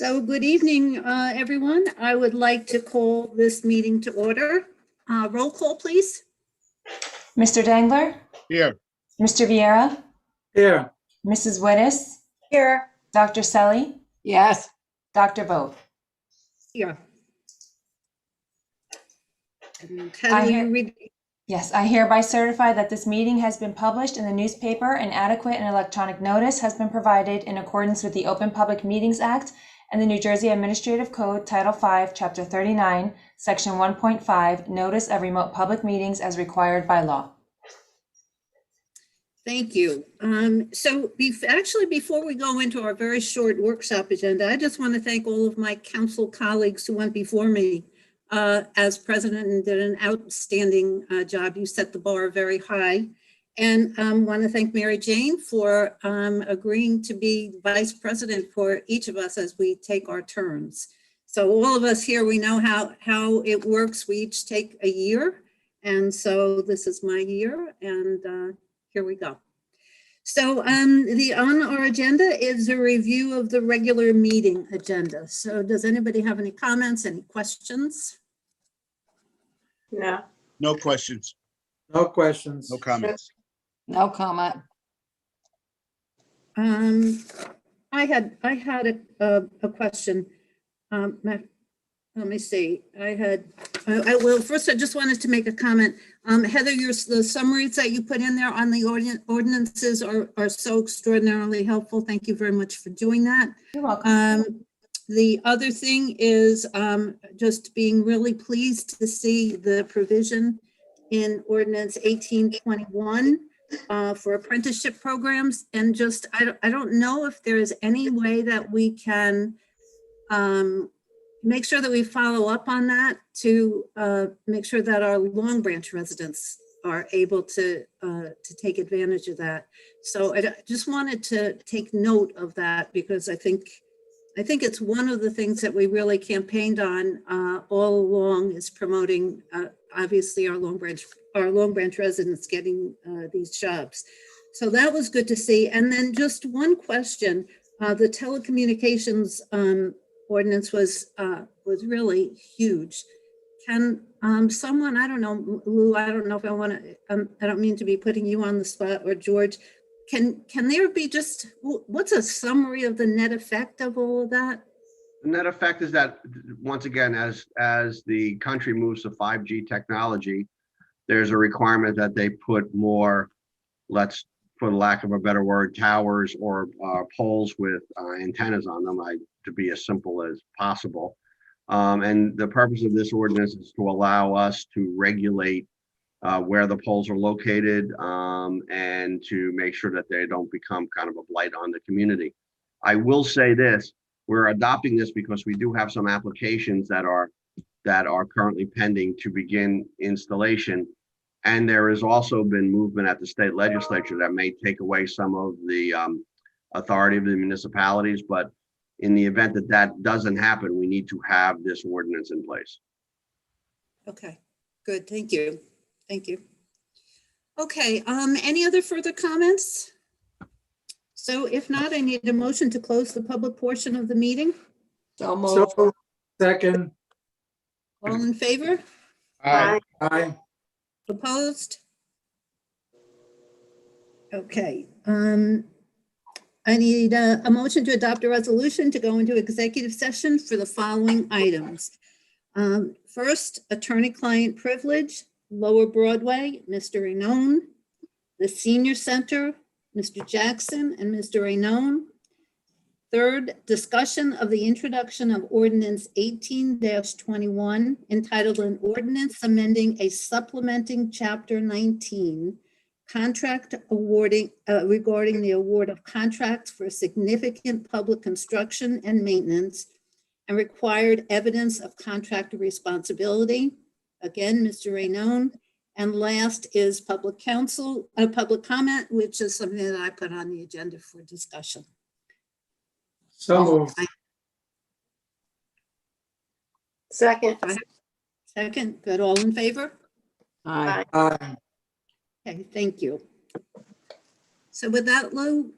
So good evening, everyone. I would like to call this meeting to order. Roll call, please. Mr. Dangler, Here. Mr. Vieira, Here. Mrs. Wittes, Here. Dr. Selly, Yes. Dr. Vogt. Here. And I Heather, hear- you read? Yes, I hereby certify that this meeting has been published in the newspaper and adequate and electronic notice has been provided in accordance with the Open Public Meetings Act and the New Jersey Administrative Code, Title V, Chapter 39, Section 1.5, Notice of Remote Public Meetings as required by law. Thank you. Actually, before we go into our very short workshop agenda, I just want to thank all of my council colleagues who went before me as president and did an outstanding job. You set the bar very high. And want to thank Mary Jane for agreeing to be vice president for each of us as we take our turns. So all of us here, we know how it works. We each take a year. And so this is my year, and here we go. So on our agenda is a review of the regular meeting agenda. So does anybody have any comments, any questions? No. No questions, No questions. no comments. No comment. I had a question. Let me see. Well, first I just wanted to make a comment. Heather, the summaries that you put in there on the ordinances are so extraordinarily helpful. Thank you very much for doing that. You're welcome. The other thing is just being really pleased to see the provision in ordinance 1821 for apprenticeship programs. And just, I don't know if there is any way that we can make sure that we follow up on that to make sure that our Long Branch residents are able to take advantage of that. So I just wanted to take note of that because I think it's one of the things that we really campaigned on all along is promoting, obviously, our Long Branch residents getting these jobs. So that was good to see. And then just one question: the telecommunications ordinance was really huge. Can someone, I don't know, Lou, I don't know if I want to, I don't mean to be putting you on the spot, or George. Can there be just, what's a summary of the net effect of all of that? The net effect is that, once again, as the country moves to 5G technology, there's a requirement that they put more, let's, for lack of a better word, towers or poles with antennas on them, to be as simple as possible. And the purpose of this ordinance is to allow us to regulate where the poles are located and to make sure that they don't become kind of a blight on the community. I will say this: we're adopting this because we do have some applications that are currently pending to begin installation. And there has also been movement at the state legislature that may take away some of the authority of the municipalities. But in the event that that doesn't happen, we need to have this ordinance in place. Okay, good, thank you. Thank you. Okay, any other further comments? So if not, I need a motion to close the public portion of the meeting. So moved. So, second. All in favor? Aye. Aye. Opposed? Okay, I need a motion to adopt a resolution to go into executive session for the following items. First, attorney-client privilege, Lower Broadway, Mr. Rainone. The Senior Center, Mr. Jackson and Mr. Rainone. Third, discussion of the introduction of ordinance 18-21 entitled an ordinance amending a supplementing chapter 19 contract awarding regarding the award of contracts for significant public construction and maintenance and required evidence of contractor responsibility. Again, Mr. Rainone. And last is public comment, which is something that I put on the agenda for discussion. So moved. Second. Second, good, all in favor? Aye. Aye. Okay, thank you. So with that, Lou,